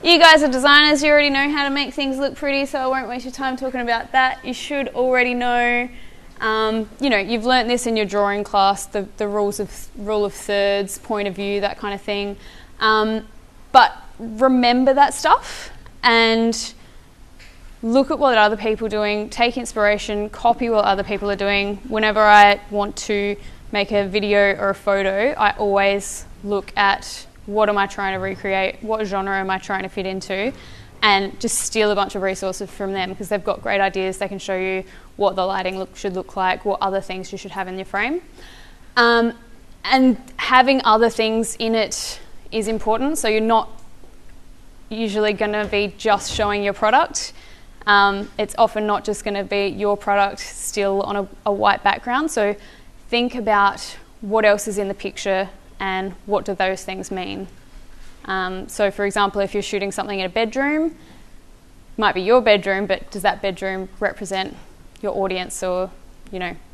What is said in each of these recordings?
You guys are designers, you already know how to make things look pretty, so I won't waste your time talking about that. You should already know, you've learnt this in your drawing class, the rule of thirds, point of view, that kind of thing. But remember that stuff and look at what other people are doing, take inspiration, copy what other people are doing. Whenever I want to make a video or a photo, I always look at what am I trying to recreate, what genre am I trying to fit into, and just steal a bunch of resources from them because they've got great ideas. They can show you what the lighting should look like, what other things you should have in your frame. And having other things in it is important, so you're not usually going to be just showing your product. It's often not just going to be your product still on a white background, so think about what else is in the picture and what do those things mean. So for example, if you're shooting something in a bedroom, might be your bedroom, but does that bedroom represent your audience or,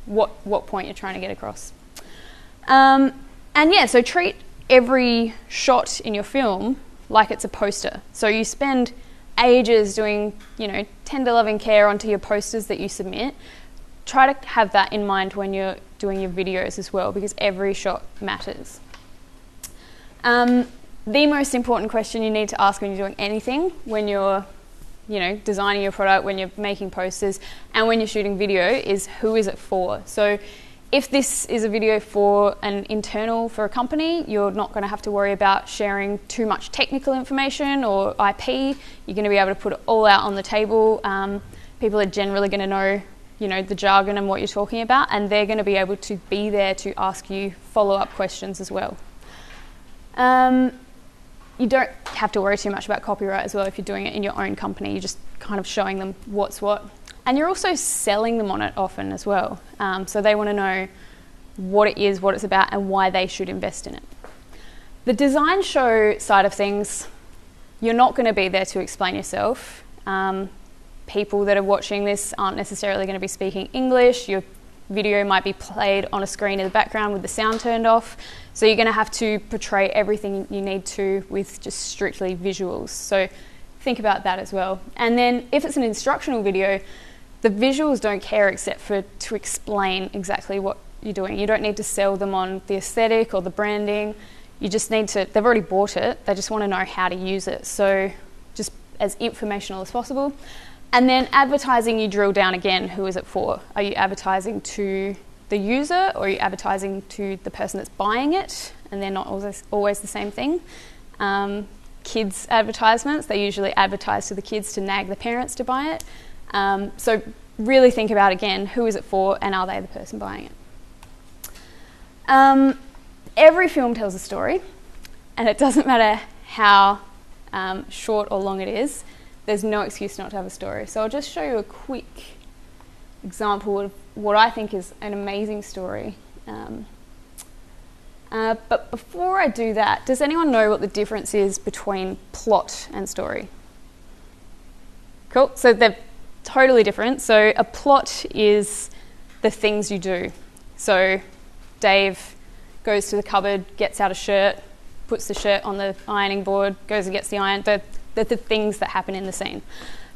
what point you're trying to get across? So treat every shot in your film like it's a poster. So you spend ages doing, tender loving care onto your posters that you submit. Try to have that in mind when you're doing your videos as well, because every shot matters. The most important question you need to ask when you're doing anything, when you're, designing your product, when you're making posters, and when you're shooting video, is who is it for? So if this is a video for an internal for a company, you're not going to have to worry about sharing too much technical information or IP. You're going to be able to put it all out on the table. People are generally going to know, the jargon and what you're talking about, and they're going to be able to be there to ask you follow-up questions as well. You don't have to worry too much about copyright as well if you're doing it in your own company. You're just kind of showing them what's what. And you're also selling them on it often as well. So they want to know what it is, what it's about, and why they should invest in it. The design show side of things, you're not going to be there to explain yourself. People that are watching this aren't necessarily going to be speaking English. Your video might be played on a screen in the background with the sound turned off. So you're going to have to portray everything you need to with just strictly visuals. So think about that as well. And then if it's an instructional video, the visuals don't care except for to explain exactly what you're doing. You don't need to sell them on the aesthetic or the branding. You just need to, they've already bought it. They just want to know how to use it. So just as informational as possible. And then advertising, you drill down again, who is it for? Are you advertising to the user or are you advertising to the person that's buying it? And they're not always the same thing. Kids advertisements, they usually advertise to the kids to nag the parents to buy it. So really think about, again, who is it for and are they the person buying it? Every film tells a story, and it doesn't matter how short or long it is. There's no excuse not to have a story. So I'll just show you a quick example of what I think is an amazing story. But before I do that, does anyone know what the difference is between plot and story? Cool, so they're totally different. So a plot is the things you do. So Dave goes to the cupboard, gets out a shirt, puts the shirt on the ironing board, goes and gets the iron. They're the things that happen in the scene.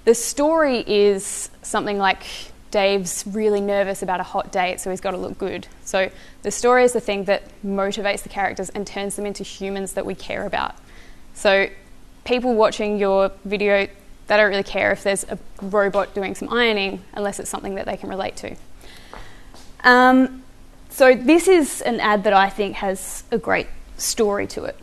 The story is something like Dave's really nervous about a hot date, so he's got to look good. So the story is the thing that motivates the characters and turns them into humans that we care about. So people watching your video, they don't really care if there's a robot doing some ironing unless it's something that they can relate to. So this is an ad that I think has a great story to it.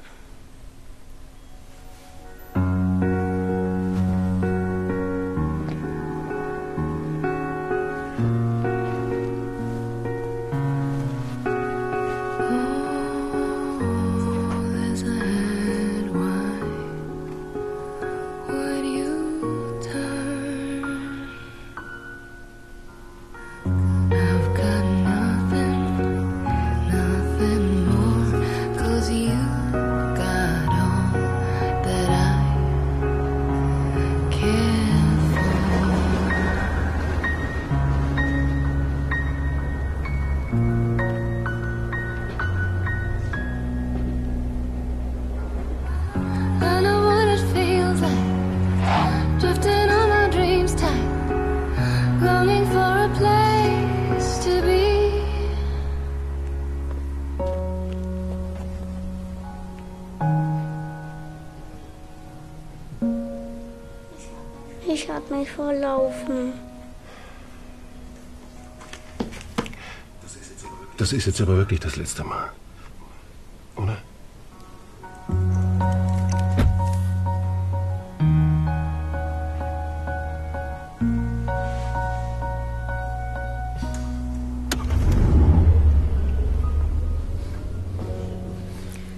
Nothing more, 'cause you Ich habe mich verlaufen. Das ist jetzt aber wirklich das letzte Mal. Oder?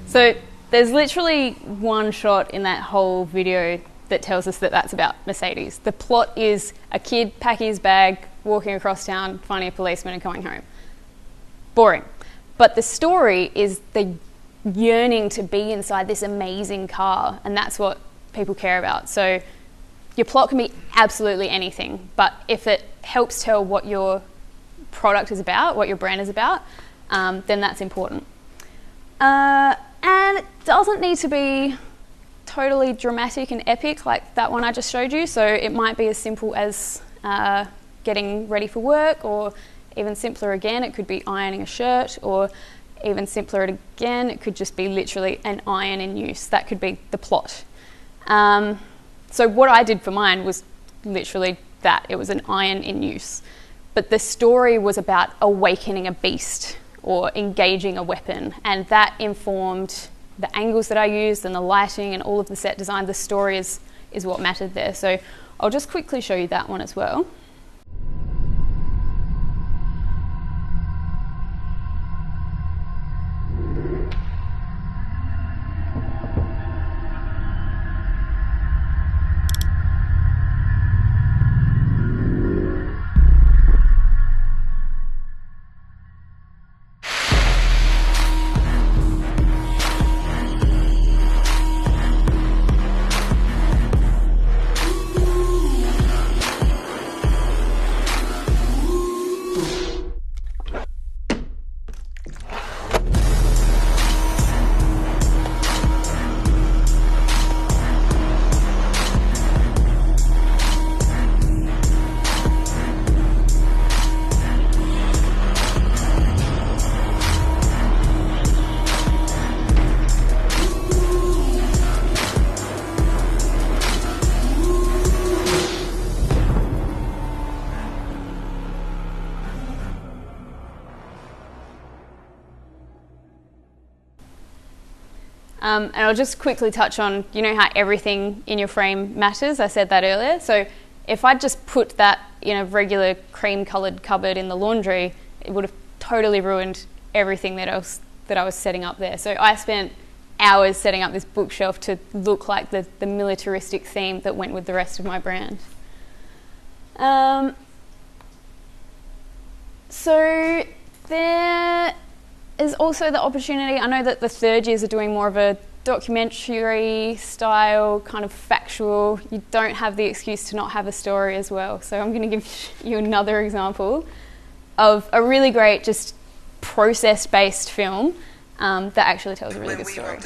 So there's literally one shot in that whole video that tells us that that's about Mercedes. The plot is a kid packing his bag, walking across town, finding a policeman and going home. Boring. But the story is the yearning to be inside this amazing car, and that's what people care about. So your plot can be absolutely anything, but if it helps tell what your product is about, what your brand is about, then that's important. And it doesn't need to be totally dramatic and epic like that one I just showed you. So it might be as simple as getting ready for work, or even simpler again, it could be ironing a shirt, or even simpler again, it could just be literally an iron in use. That could be the plot. So what I did for mine was literally that. It was an iron in use. But the story was about awakening a beast or engaging a weapon, and that informed the angles that I used and the lighting and all of the set design. The story is what mattered there. So I'll just quickly show you that one as well. And I'll just quickly touch on, you know how everything in your frame matters? I said that earlier. So if I just put that in a regular cream-coloured cupboard in the laundry, it would have totally ruined everything that I was setting up there. So I spent hours setting up this bookshelf to look like the militaristic theme that went with the rest of my brand. So there is also the opportunity. I know that the third years are doing more of a documentary style, kind of factual. You don't have the excuse to not have a story as well. So I'm going to give you another example of a really great, just process-based film that actually tells a really good story.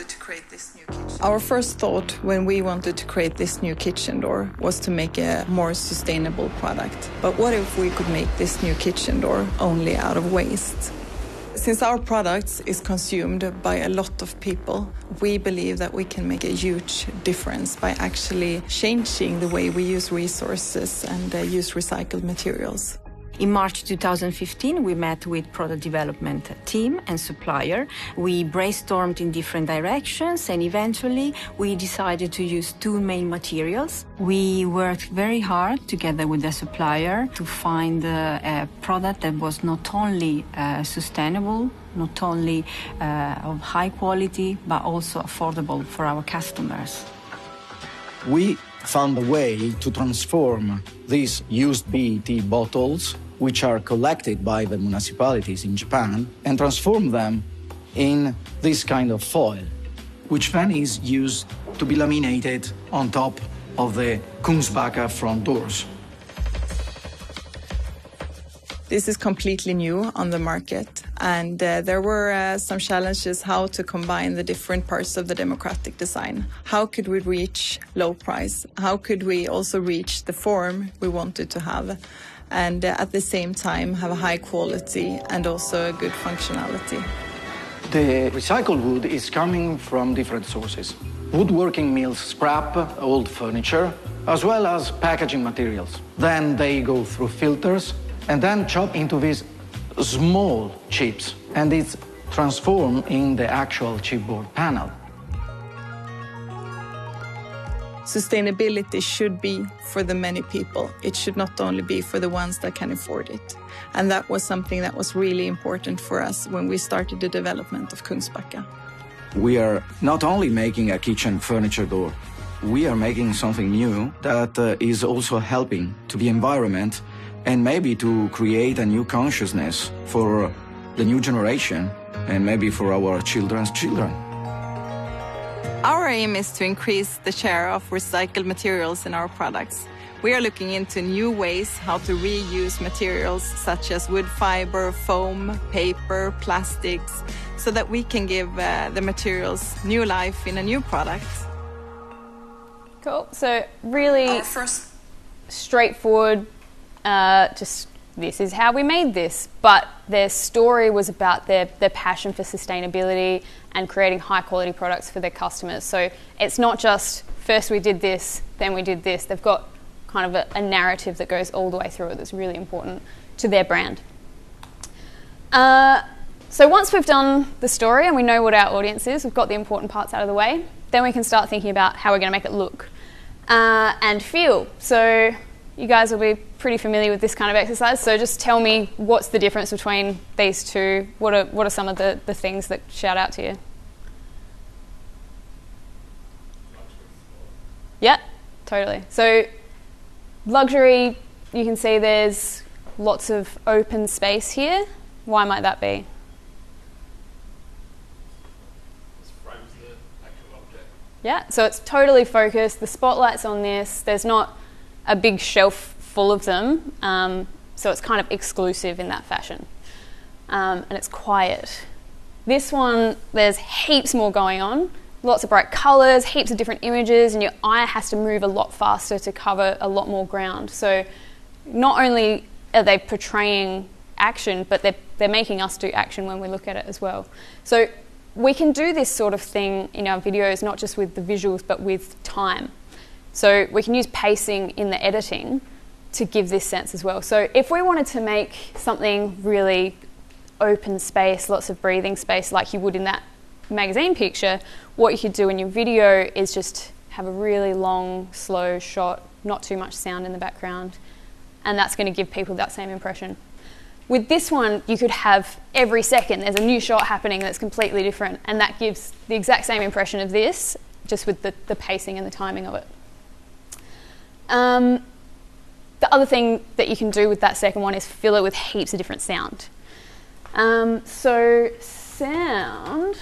Our first thought when we wanted to create this new kitchen door was to make a more sustainable product. But what if we could make this new kitchen door only out of waste? Since our product is consumed by a lot of people, we believe that we can make a huge difference by actually changing the way we use resources and use recycled materials. In March 2015, we met with product development team and supplier. We brainstormed in different directions, and eventually we decided to use two main materials. We worked very hard together with the supplier to find a product that was not only sustainable, not only of high quality, but also affordable for our customers. We found a way to transform these used PET bottles, which are collected by the municipalities in Japan, and transform them in this kind of foil, which then is used to be laminated on top of the Kungsbacka front doors. This is completely new on the market, and there were some challenges how to combine the different parts of the democratic design. How could we reach low price? How could we also reach the form we wanted to have? And at the same time have a high quality and also a good functionality. The recycled wood is coming from different sources. Woodworking mills scrap old furniture, as well as packaging materials. Then they go through filters and then chop into these small chips, and it's transformed in the actual chipboard panel. Sustainability should be for the many people. It should not only be for the ones that can afford it. And that was something that was really important for us when we started the development of Kungsbacka. We are not only making a kitchen furniture door, we are making something new that is also helping to the environment and maybe to create a new consciousness for the new generation and maybe for our children's children. Our aim is to increase the share of recycled materials in our products. We are looking into new ways how to reuse materials such as wood fiber, foam, paper, plastics, so that we can give the materials new life in a new product. Cool. So really straightforward, just this is how we made this. But their story was about their passion for sustainability and creating high quality products for their customers. So it's not just first we did this, then we did this. They've got kind of a narrative that goes all the way through it that's really important to their brand. So once we've done the story and we know what our audience is, we've got the important parts out of the way, then we can start thinking about how we're going to make it look and feel. So you guys will be pretty familiar with this kind of exercise, so just tell me what's the difference between these two. What are some of the things that shout out to you? Yeah, totally. So luxury, you can see there's lots of open space here. Why might that be? This frames the actual object. Yeah, so it's totally focused. The spotlight's on this. There's not a big shelf full of them, so it's kind of exclusive in that fashion. And it's quiet. This one, there's heaps more going on. Lots of bright colours, heaps of different images, and your eye has to move a lot faster to cover a lot more ground. So not only are they portraying action, but they're making us do action when we look at it as well. So we can do this sort of thing in our videos, not just with the visuals, but with time. So we can use pacing in the editing to give this sense as well. So if we wanted to make something really open space, lots of breathing space like you would in that magazine picture, what you could do in your video is just have a really long, slow shot, not too much sound in the background, and that's going to give people that same impression. With this one, you could have every second there's a new shot happening that's completely different, and that gives the exact same impression of this, just with the pacing and the timing of it. The other thing that you can do with that second one is fill it with heaps of different sound. So sound,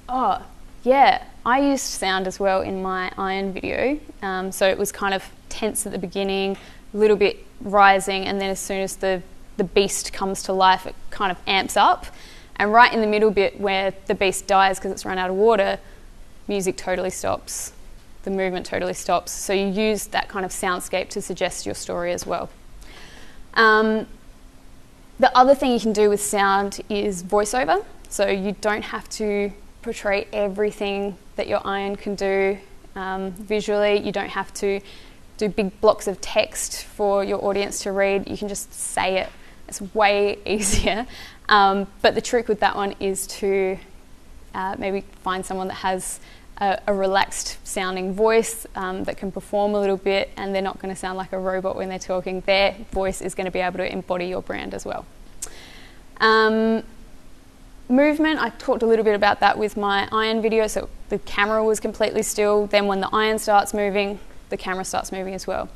oh yeah, I used sound as well in my iron video. So it was kind of tense at the beginning, a little bit rising, and then as soon as the beast comes to life, it kind of amps up. And right in the middle bit where the beast dies because it's run out of water, music totally stops. The movement totally stops. So you use that kind of soundscape to suggest your story as well. The other thing you can do with sound is voiceover. So you don't have to portray everything that your iron can do visually. You don't have to do big blocks of text for your audience to read. You can just say it. It's way easier. But the trick with that one is to maybe find someone that has a relaxed sounding voice that can perform a little bit, and they're not going to sound like a robot when they're talking. Their voice is going to be able to embody your brand as well. Movement, I talked a little bit about that with my iron video. So the camera was completely still. Then when the iron starts moving, the camera starts moving as well.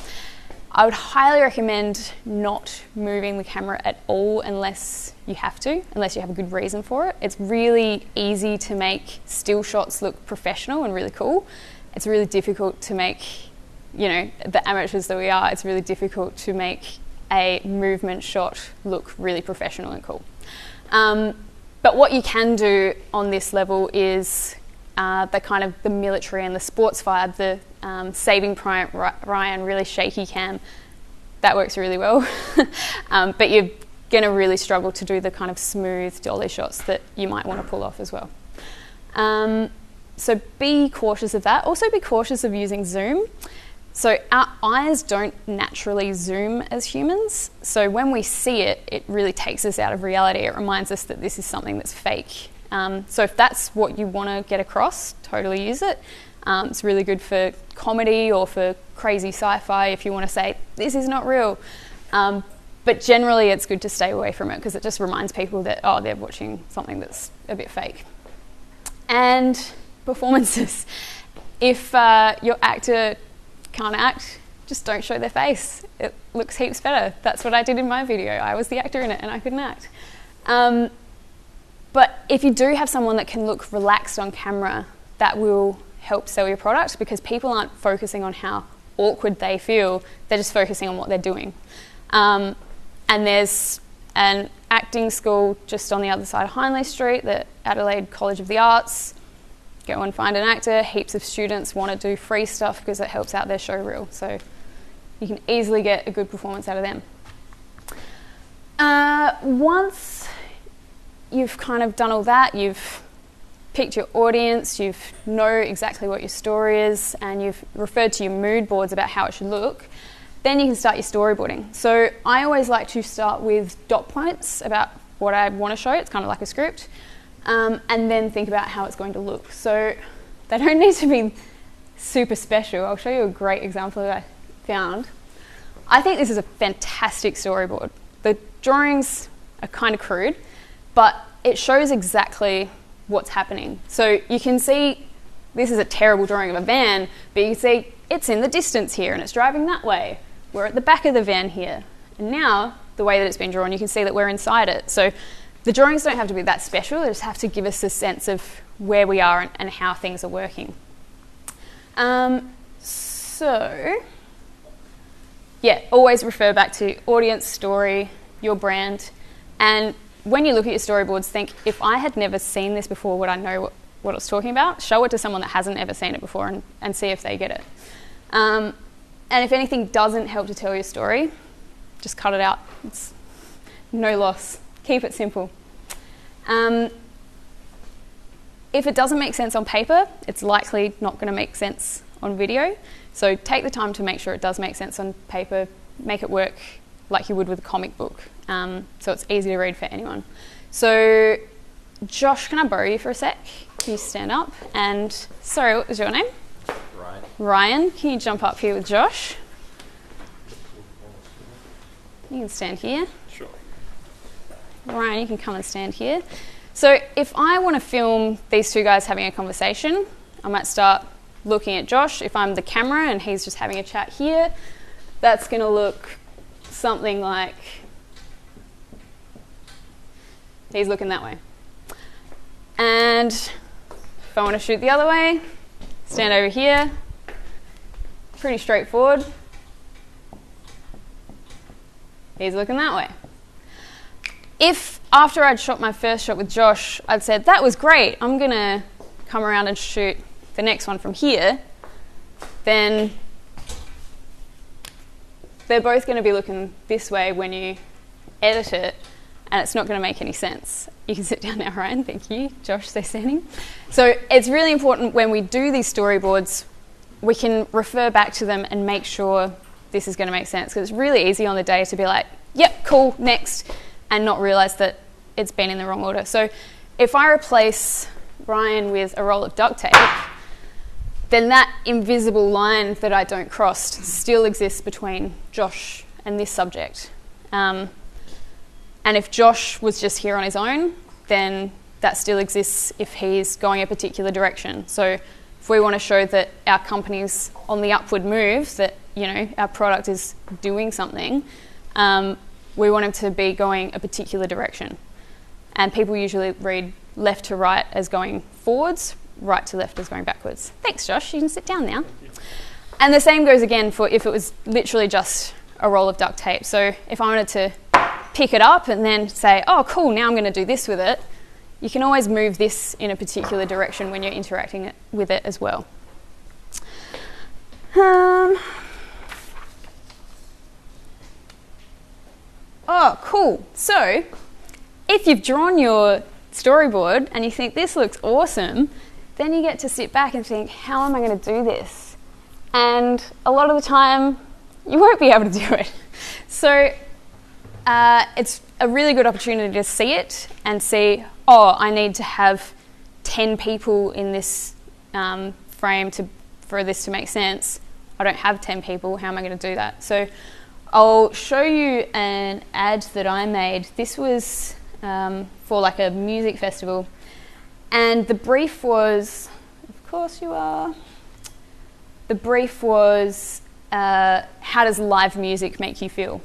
I would highly recommend not moving the camera at all unless you have to, unless you have a good reason for it. It's really easy to make still shots look professional and really cool. It's really difficult to make, you know, the amateurs that we are, it's really difficult to make a movement shot look really professional and cool. But what you can do on this level is the kind of the military and the sports vibe, the Saving Private Ryan really shaky cam, that works really well. But you're going to really struggle to do the kind of smooth dolly shots that you might want to pull off as well. So be cautious of that. Also be cautious of using zoom. So our eyes don't naturally zoom as humans. So when we see it, it really takes us out of reality. It reminds us that this is something that's fake. So if that's what you want to get across, totally use it. It's really good for comedy or for crazy sci-fi if you want to say, this is not real. But generally it's good to stay away from it because it just reminds people that, oh, they're watching something that's a bit fake. And performances. If your actor can't act, just don't show their face. It looks heaps better. That's what I did in my video. I was the actor in it and I couldn't act. But if you do have someone that can look relaxed on camera, that will help sell your product because people aren't focusing on how awkward they feel, they're just focusing on what they're doing. And there's an acting school just on the other side of Hindley Street, the Adelaide College of the Arts. Go and find an actor. Heaps of students want to do free stuff because it helps out their show reel. So you can easily get a good performance out of them. Once you've kind of done all that, you've picked your audience, you know exactly what your story is, and you've referred to your mood boards about how it should look, then you can start your storyboarding. So I always like to start with dot points about what I want to show. It's kind of like a script. And then think about how it's going to look. So they don't need to be super special. I'll show you a great example that I found. I think this is a fantastic storyboard. The drawings are kind of crude, but it shows exactly what's happening. So you can see this is a terrible drawing of a van, but you can see it's in the distance here and it's driving that way. We're at the back of the van here. And now, the way that it's been drawn, you can see that we're inside it. So the drawings don't have to be that special, they just have to give us a sense of where we are and how things are working. So, yeah, always refer back to audience, story, your brand, and when you look at your storyboards, think, if I had never seen this before, would I know what it's talking about? Show it to someone that hasn't ever seen it before and see if they get it. And if anything doesn't help to tell your story, just cut it out. It's no loss. Keep it simple. If it doesn't make sense on paper, it's likely not going to make sense on video. So take the time to make sure it does make sense on paper. Make it work like you would with a comic book, so it's easy to read for anyone. So Josh, can I borrow you for a sec? Can you stand up? And sorry, what was your name? Ryan. Ryan, can you jump up here with Josh? You can stand here. Sure. Ryan, you can come and stand here. So if I want to film these two guys having a conversation, I might start looking at Josh. If I'm the camera and he's just having a chat here, that's going to look something like he's looking that way. And if I want to shoot the other way, stand over here. Pretty straightforward. He's looking that way. If after I'd shot my first shot with Josh, I'd said, that was great, I'm going to come around and shoot the next one from here, then they're both going to be looking this way when you edit it, and it's not going to make any sense. You can sit down now, Ryan. Thank you. Josh, stay standing. So it's really important when we do these storyboards, we can refer back to them and make sure this is going to make sense, because it's really easy on the day to be like, yep, cool, next, and not realise that it's been in the wrong order. So if I replace Ryan with a roll of duct tape, then that invisible line that I don't cross still exists between Josh and this subject. And if Josh was just here on his own, then that still exists if he's going a particular direction. So if we want to show that our company's on the upward move, that, you know, our product is doing something, we want him to be going a particular direction. And people usually read left to right as going forwards, right to left as going backwards. Thanks, Josh. You can sit down now. And the same goes again for if it was literally just a roll of duct tape. So if I wanted to pick it up and then say, oh, cool, now I'm going to do this with it, you can always move this in a particular direction when you're interacting with it as well. Oh, cool. So if you've drawn your storyboard and you think this looks awesome, then you get to sit back and think, how am I going to do this? And a lot of the time, you won't be able to do it. So it's a really good opportunity to see it and see, oh, I need to have 10 people in this frame for this to make sense. I don't have 10 people, how am I going to do that? So I'll show you an ad that I made. This was for like a music festival. And the brief was, of course you are, the brief was, how does live music make you feel?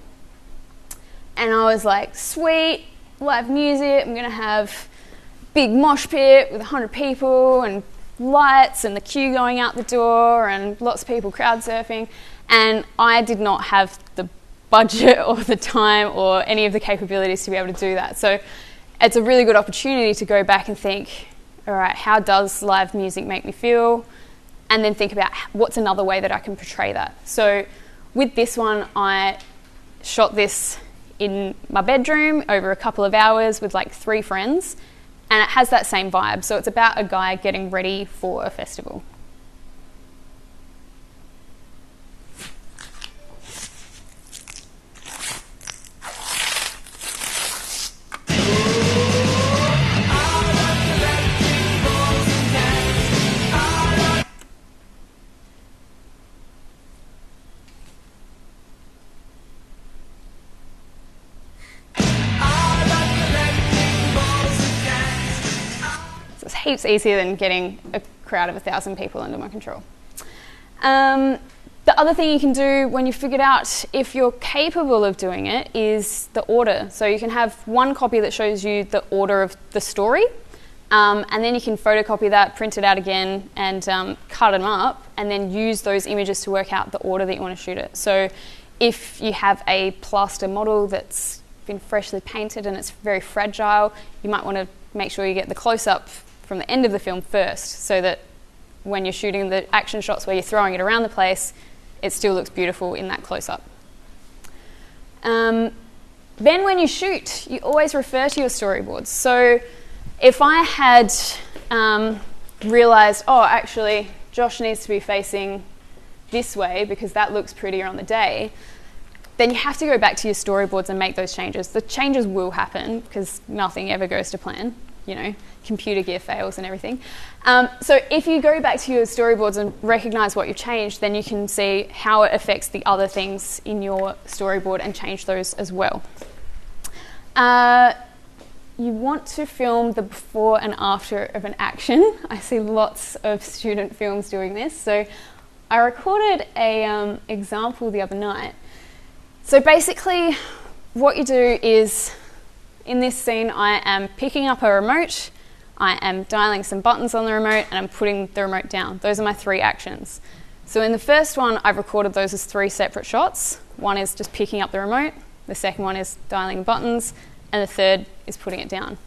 And I was like, sweet, live music, I'm going to have big mosh pit with 100 people and lights and the queue going out the door and lots of people crowd surfing. And I did not have the budget or the time or any of the capabilities to be able to do that. So it's a really good opportunity to go back and think, all right, how does live music make me feel? And then think about what's another way that I can portray that. So with this one, I shot this in my bedroom over a couple of hours with like 3 friends, and it has that same vibe. So it's about a guy getting ready for a festival. Heaps easier than getting a crowd of 1,000 people under my control. The other thing you can do when you figured out if you're capable of doing it is the order. So you can have one copy that shows you the order of the story, and then you can photocopy that, print it out again, and cut them up, and then use those images to work out the order that you want to shoot it. So if you have a plaster model that's been freshly painted and it's very fragile, you might want to make sure you get the close-up from the end of the film first, so that when you're shooting the action shots where you're throwing it around the place, it still looks beautiful in that close-up. Then when you shoot, you always refer to your storyboards. So if I had realised, oh, actually, Josh needs to be facing this way because that looks prettier on the day, then you have to go back to your storyboards and make those changes. The changes will happen because nothing ever goes to plan. You know, computer gear fails and everything. So if you go back to your storyboards and recognise what you've changed, then you can see how it affects the other things in your storyboard and change those as well. You want to film the before and after of an action. I see lots of student films doing this. So I recorded a example the other night. So basically what you do is, in this scene, I am picking up a remote, I am dialing some buttons on the remote, and I'm putting the remote down. Those are my 3 actions. So in the first one, I've recorded those as 3 separate shots. One is just picking up the remote, the second one is dialing the buttons, and the third is putting it down.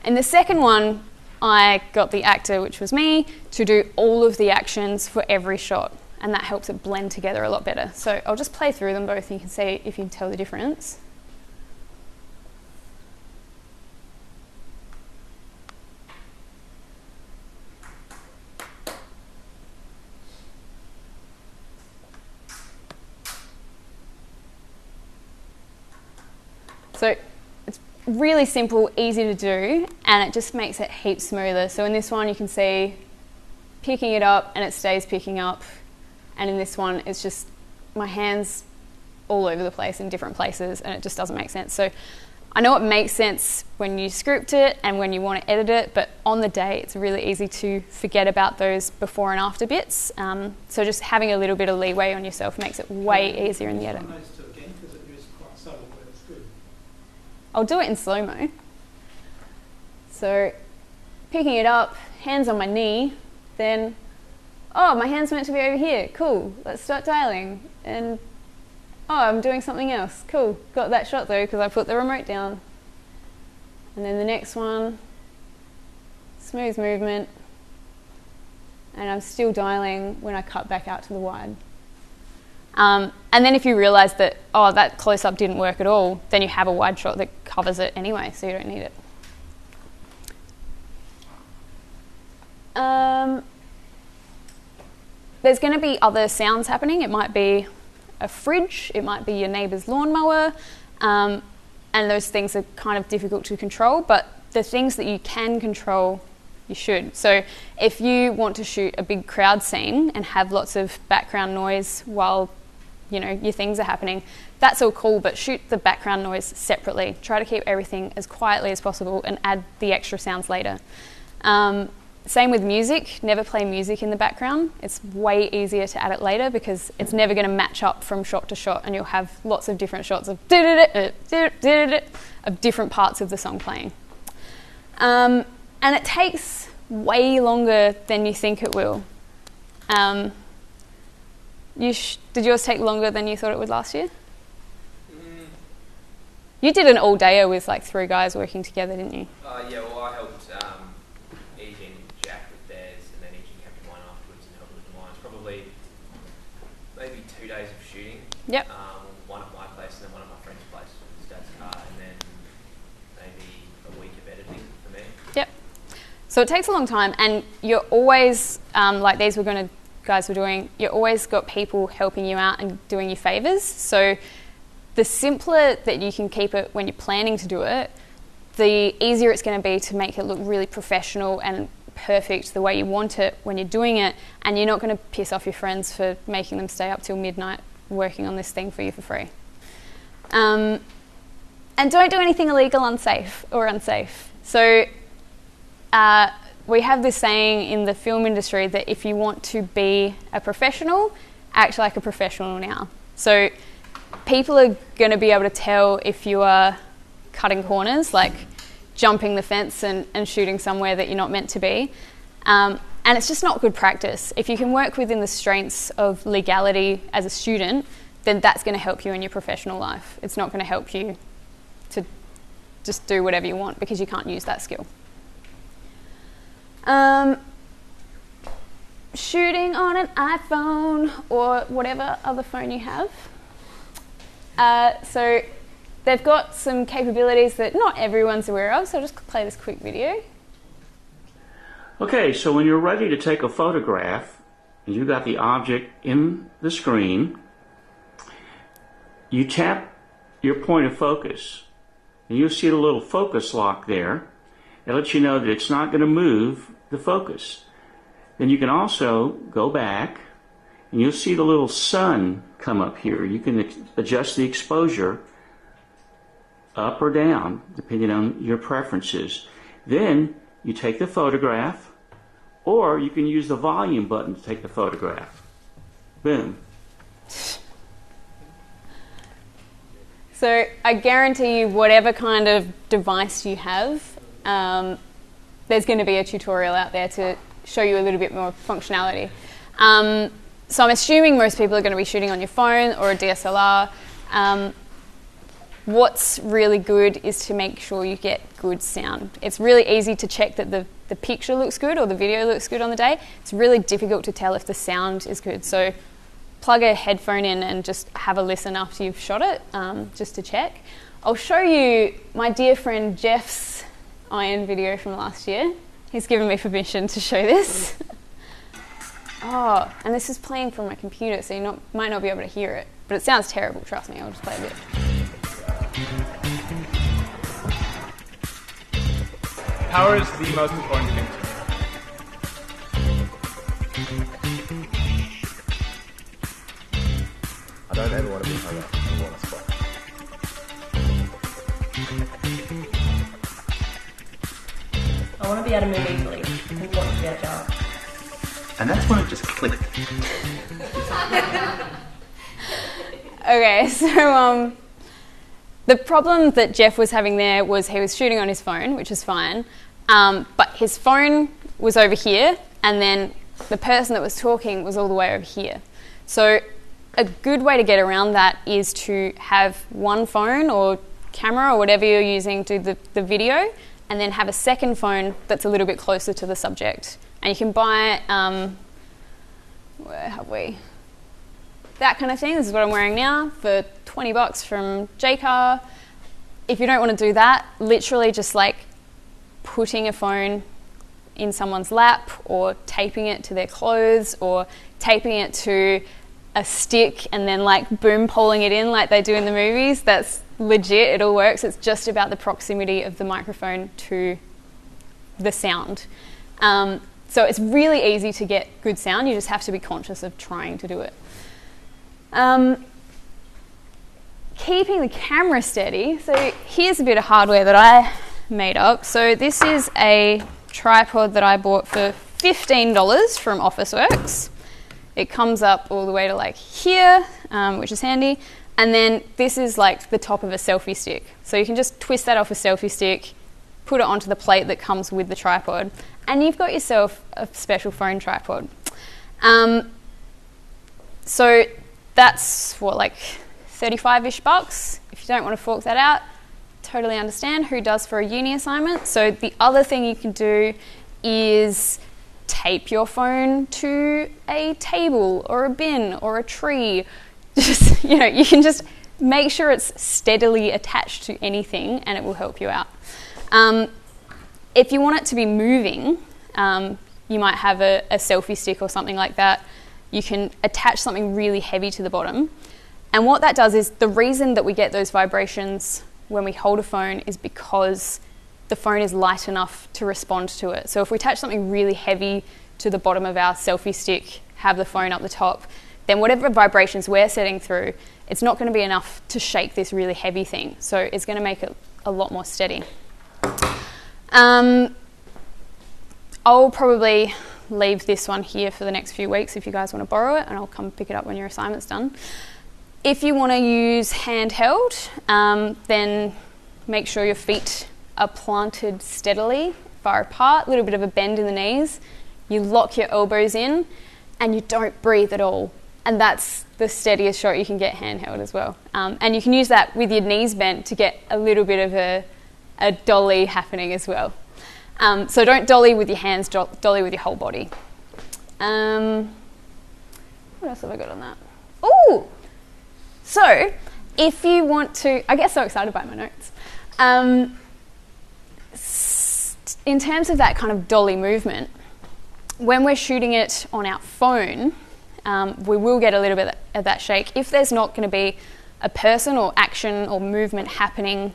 In the second one, I got the actor, which was me, to do all of the actions for every shot, and that helps it blend together a lot better. So I'll just play through them both and you can see if you can tell the difference. So it's really simple, easy to do, and it just makes it heaps smoother. So in this one you can see picking it up and it stays picking up, and in this one it's just my hands all over the place in different places and it just doesn't make sense. So I know it makes sense when you script it and when you want to edit it, but on the day it's really easy to forget about those before and after bits. So just having a little bit of leeway on yourself makes it way easier in the edit. I'll do it in slow-mo. So picking it up, hands on my knee, then, oh, my hand's meant to be over here, cool, let's start dialing. And, oh, I'm doing something else, cool, got that shot though because I put the remote down. And then the next one, smooth movement, and I'm still dialing when I cut back out to the wide. And then if you realise that, oh, that close-up didn't work at all, then you have a wide shot that covers it anyway, so you don't need it. There's going to be other sounds happening. It might be a fridge, it might be your neighbour's lawnmower, and those things are kind of difficult to control, but the things that you can control, you should. So if you want to shoot a big crowd scene and have lots of background noise while, you know, your things are happening, that's all cool, but shoot the background noise separately. Try to keep everything as quietly as possible and add the extra sounds later. Same with music, never play music in the background. It's way easier to add it later because it's never going to match up from shot to shot, and you'll have lots of different shots of different parts of the song playing. And it takes way longer than you think it will. Did yours take longer than you thought it would last year? You did an all-dayer with like 3 guys working together, didn't you? Yeah, well, I helped Edie and Jack with theirs, and then Edie came to mine afterwards and helped with mine. It's probably maybe 2 days of shooting. Yep. One at my place and then one at my friend's place with his dad's car, and then maybe a week of editing for me. Yep. So it takes a long time, and you're always, like these guys were doing, you're always got people helping you out and doing you favours. So the simpler that you can keep it when you're planning to do it, the easier it's going to be to make it look really professional and perfect the way you want it when you're doing it, and you're not going to piss off your friends for making them stay up till midnight working on this thing for you for free. And don't do anything illegal, unsafe. So we have this saying in the film industry that if you want to be a professional, act like a professional now. So people are going to be able to tell if you are cutting corners, like jumping the fence and shooting somewhere that you're not meant to be. And it's just not good practice. If you can work within the strengths of legality as a student, then that's going to help you in your professional life. It's not going to help you to just do whatever you want because you can't use that skill. Shooting on an iPhone or whatever other phone you have. So they've got some capabilities that not everyone's aware of, so I'll just play this quick video. Okay, so when you're ready to take a photograph, and you got the object in the screen, you tap your point of focus, and you'll see the little focus lock there. It lets you know that it's not going to move the focus. Then you can also go back, and you'll see the little sun come up here. You can adjust the exposure up or down, depending on your preferences. Then you take the photograph, or you can use the volume button to take the photograph. Boom. So I guarantee you, whatever kind of device you have, there's going to be a tutorial out there to show you a little bit more functionality. So I'm assuming most people are going to be shooting on your phone or a DSLR. What's really good is to make sure you get good sound. It's really easy to check that the picture looks good or the video looks good on the day. It's really difficult to tell if the sound is good. So plug a headphone in and just have a listen after you've shot it, just to check. I'll show you my dear friend Jeff's iron video from last year. He's given me permission to show this. Oh, and this is playing from my computer, so you might not be able to hear it. But it sounds terrible, trust me. I'll just play a bit. Power is the most important thing to me. I don't ever want to be hung up in one spot. I want to be able to move easily. It's important to be agile. And that's when it just clicked. Okay, so the problem that Jeff was having there was he was shooting on his phone, which is fine, but his phone was over here, and then the person that was talking was all the way over here. So a good way to get around that is to have one phone or camera or whatever you're using do the video, and then have a second phone that's a little bit closer to the subject. And you can buy, where have we? That kind of thing. This is what I'm wearing now for $20 from Jcar. If you don't want to do that, literally just like putting a phone in someone's lap, or taping it to their clothes, or taping it to a stick and then like boom poling it in like they do in the movies. That's legit, it all works. It's just about the proximity of the microphone to the sound. So it's really easy to get good sound, you just have to be conscious of trying to do it. Keeping the camera steady, so here's a bit of hardware that I made up. So this is a tripod that I bought for $15 from Officeworks. It comes up all the way to like here, which is handy. And then this is like the top of a selfie stick. So you can just twist that off a selfie stick, put it onto the plate that comes with the tripod, and you've got yourself a special phone tripod. So that's what, like 35-ish bucks. If you don't want to fork that out, totally understand. Who does for a uni assignment? So the other thing you can do is tape your phone to a table or a bin or a tree. Just, you know, you can just make sure it's steadily attached to anything and it will help you out. If you want it to be moving, you might have a selfie stick or something like that. You can attach something really heavy to the bottom. And what that does is, the reason that we get those vibrations when we hold a phone is because the phone is light enough to respond to it. So if we attach something really heavy to the bottom of our selfie stick, have the phone up the top, then whatever vibrations we're setting through, it's not going to be enough to shake this really heavy thing. So it's going to make it a lot more steady. I'll probably leave this one here for the next few weeks if you guys want to borrow it, and I'll come pick it up when your assignment's done. If you want to use handheld, then make sure your feet are planted steadily, far apart, a little bit of a bend in the knees. You lock your elbows in and you don't breathe at all. And that's the steadiest shot you can get handheld as well. And you can use that with your knees bent to get a little bit of a dolly happening as well. So don't dolly with your hands, dolly with your whole body. What else have I got on that? Ooh! So if you want to, I get so excited by my notes. In terms of that kind of dolly movement, when we're shooting it on our phone, we will get a little bit of that shake. If there's not going to be a person or action or movement happening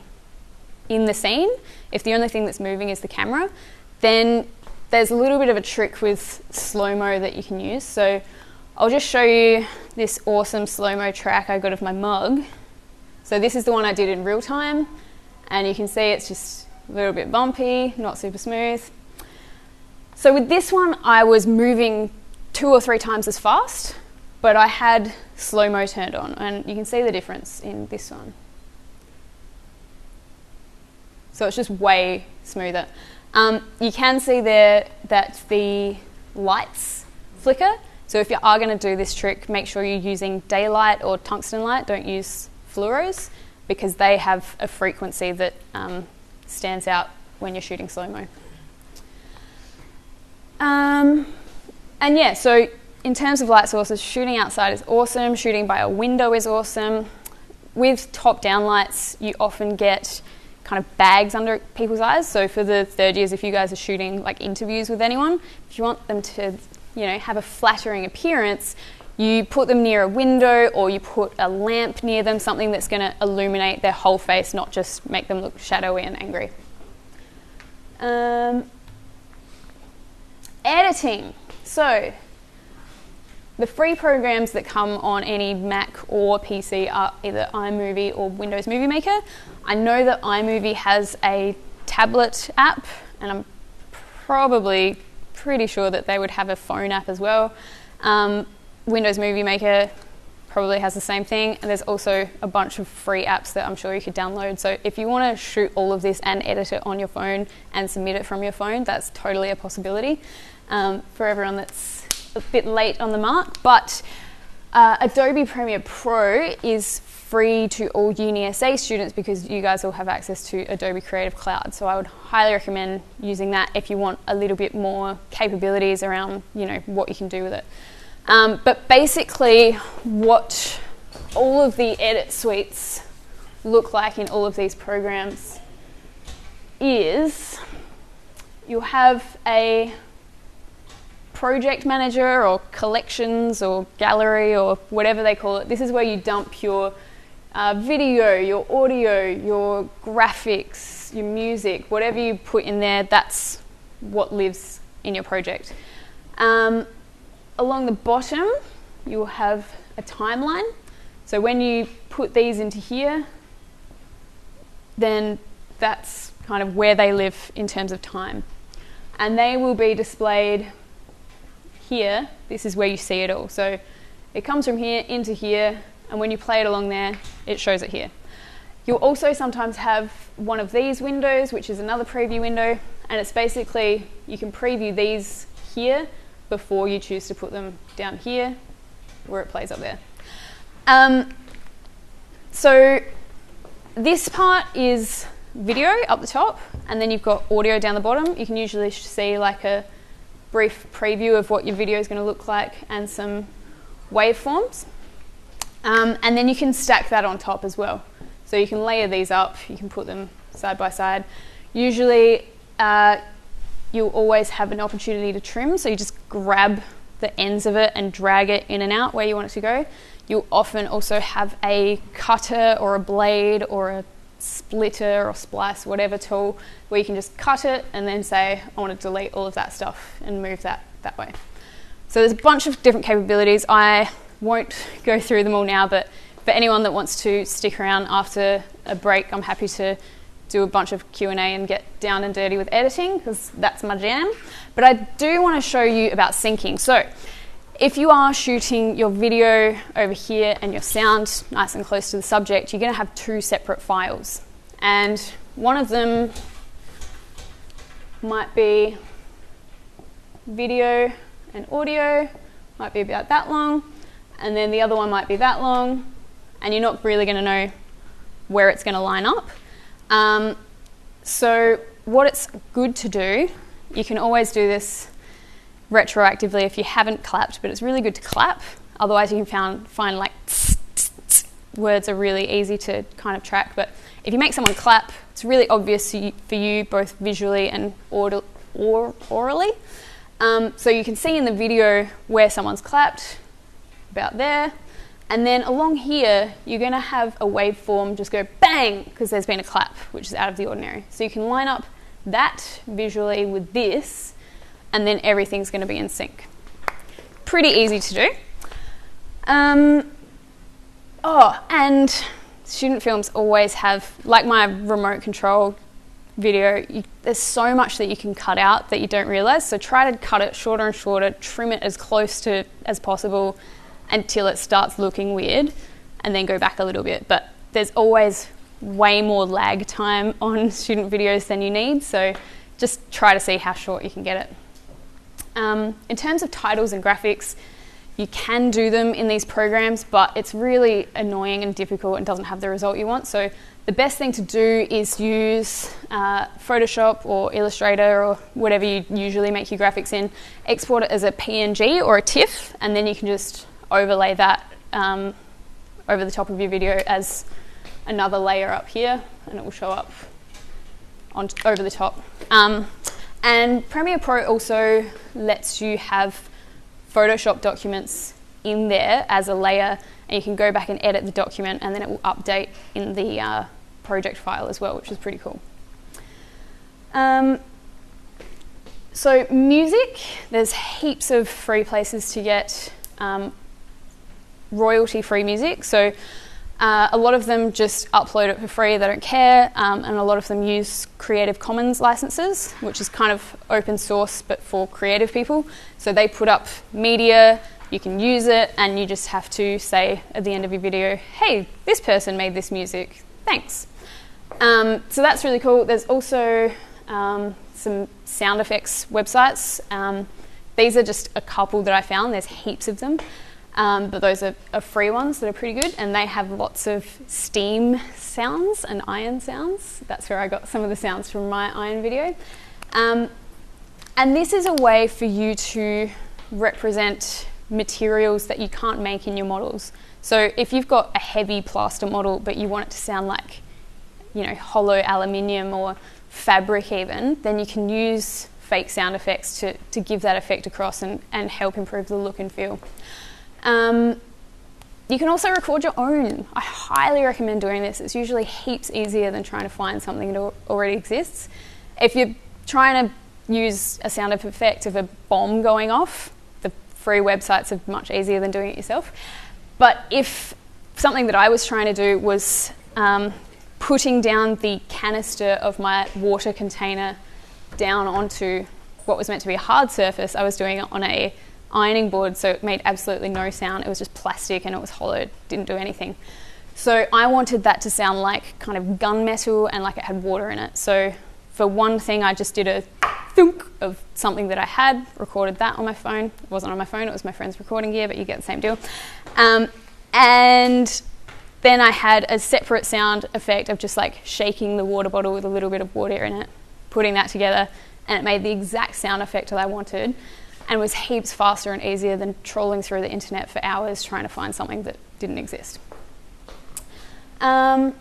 in the scene, if the only thing that's moving is the camera, then there's a little bit of a trick with slow-mo that you can use. So I'll just show you this awesome slow-mo track I got of my mug. So this is the one I did in real time, and you can see it's just a little bit bumpy, not super smooth. So with this one, I was moving 2 or 3 times as fast, but I had slow-mo turned on, and you can see the difference in this one. So it's just way smoother. You can see there that the lights flicker. So if you are going to do this trick, make sure you're using daylight or tungsten light. Don't use fluoros, because they have a frequency that stands out when you're shooting slow-mo. And yeah, so in terms of light sources, shooting outside is awesome. Shooting by a window is awesome. With top-down lights, you often get kind of bags under people's eyes. So for the third years, if you guys are shooting like interviews with anyone, if you want them to, you know, have a flattering appearance, you put them near a window, or you put a lamp near them, something that's going to illuminate their whole face, not just make them look shadowy and angry. Editing. So the free programs that come on any Mac or PC are either iMovie or Windows Movie Maker. I know that iMovie has a tablet app, and I'm probably pretty sure that they would have a phone app as well. Windows Movie Maker probably has the same thing, and there's also a bunch of free apps that I'm sure you could download. So if you want to shoot all of this and edit it on your phone and submit it from your phone, that's totally a possibility for everyone that's a bit late on the mark. But Adobe Premiere Pro is free to all UniSA students, because you guys all have access to Adobe Creative Cloud. So I would highly recommend using that if you want a little bit more capabilities around, you know, what you can do with it. But basically what all of the edit suites look like in all of these programs is you'll have a project manager or collections or gallery or whatever they call it. This is where you dump your video, your audio, your graphics, your music, whatever you put in there, that's what lives in your project. Along the bottom, you'll have a timeline. So when you put these into here, then that's kind of where they live in terms of time. And they will be displayed here. This is where you see it all. So it comes from here into here, and when you play it along there, it shows it here. You'll also sometimes have one of these windows, which is another preview window, and it's basically, you can preview these here before you choose to put them down here, where it plays up there. So this part is video up the top, and then you've got audio down the bottom. You can usually see like a brief preview of what your video is going to look like and some waveforms. And then you can stack that on top as well. So you can layer these up, you can put them side by side. Usually you'll always have an opportunity to trim, so you just grab the ends of it and drag it in and out where you want it to go. You'll often also have a cutter or a blade or a splitter or splice, whatever tool, where you can just cut it and then say, I want to delete all of that stuff and move that way. So there's a bunch of different capabilities. I won't go through them all now, but for anyone that wants to stick around after a break, I'm happy to do a bunch of Q&A and get down and dirty with editing, because that's my jam. But I do want to show you about syncing. So if you are shooting your video over here and your sound nice and close to the subject, you're going to have two separate files. And one of them might be video and audio, might be about that long, and then the other one might be that long, and you're not really going to know where it's going to line up. So what it's good to do, you can always do this retroactively if you haven't clapped, but it's really good to clap. Otherwise you can find like tss, tss, tss. Words are really easy to kind of track, but if you make someone clap, it's really obvious for you both visually and orally. So you can see in the video where someone's clapped, about there, and then along here you're going to have a waveform just go bang because there's been a clap, which is out of the ordinary. So you can line up that visually with this, and then everything's going to be in sync. Pretty easy to do. And student films always have, like my remote control video, there's so much that you can cut out that you don't realise. So try to cut it shorter and shorter, trim it as close to as possible until it starts looking weird, and then go back a little bit. But there's always way more lag time on student videos than you need, so just try to see how short you can get it. In terms of titles and graphics, you can do them in these programs, but it's really annoying and difficult and doesn't have the result you want. So the best thing to do is use Photoshop or Illustrator or whatever you usually make your graphics in, export it as a PNG or a TIFF, and then you can just overlay that over the top of your video as another layer up here, and it will show up over the top. And Premiere Pro also lets you have Photoshop documents in there as a layer, and you can go back and edit the document, and then it will update in the project file as well, which is pretty cool. So music, there's heaps of free places to get royalty-free music. So a lot of them just upload it for free, they don't care, and a lot of them use Creative Commons licenses, which is kind of open source but for creative people. So they put up media, you can use it, and you just have to say at the end of your video, hey, this person made this music, thanks. So that's really cool. There's also some sound effects websites. These are just a couple that I found, there's heaps of them. But those are free ones that are pretty good, and they have lots of steam sounds and iron sounds. That's where I got some of the sounds from my iron video. And this is a way for you to represent materials that you can't make in your models. So if you've got a heavy plaster model but you want it to sound like, you know, hollow aluminium or fabric even, then you can use fake sound effects to give that effect across and help improve the look and feel. You can also record your own. I highly recommend doing this. It's usually heaps easier than trying to find something that already exists. If you're trying to use a sound effect of a bomb going off, the free websites are much easier than doing it yourself. But if something that I was trying to do was putting down the canister of my water container down onto what was meant to be a hard surface, I was doing it on a ironing board, so it made absolutely no sound. It was just plastic and it was hollow, didn't do anything. So I wanted that to sound like kind of gunmetal and like it had water in it. So for one thing, I just did a thunk of something that I had, recorded that on my phone. It wasn't on my phone, it was my friend's recording gear, but you get the same deal. And then I had a separate sound effect of just like shaking the water bottle with a little bit of water in it, putting that together, and it made the exact sound effect that I wanted, and was heaps faster and easier than trawling through the internet for hours trying to find something that didn't exist. So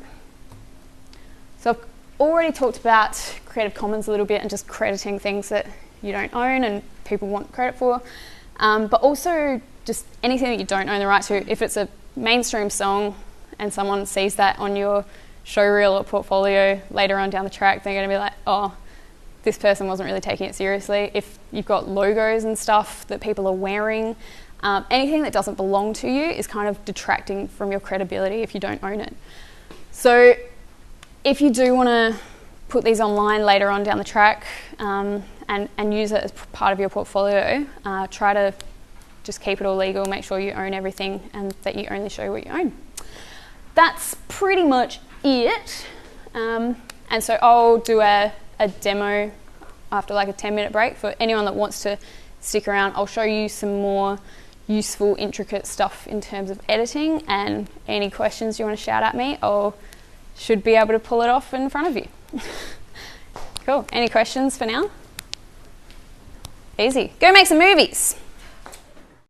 I've already talked about Creative Commons a little bit and just crediting things that you don't own and people want credit for, but also just anything that you don't own the right to. If it's a mainstream song and someone sees that on your showreel or portfolio later on down the track, they're going to be like, oh, this person wasn't really taking it seriously. If you've got logos and stuff that people are wearing, anything that doesn't belong to you is kind of detracting from your credibility if you don't own it. So if you do want to put these online later on down the track and use it as part of your portfolio, try to just keep it all legal, make sure you own everything and that you only show what you own. That's pretty much it. And so I'll do a demo after like a 10-minute break. For anyone that wants to stick around, I'll show you some more useful, intricate stuff in terms of editing, and any questions you want to shout at me, I should be able to pull it off in front of you. Cool. Any questions for now? Easy. Go make some movies.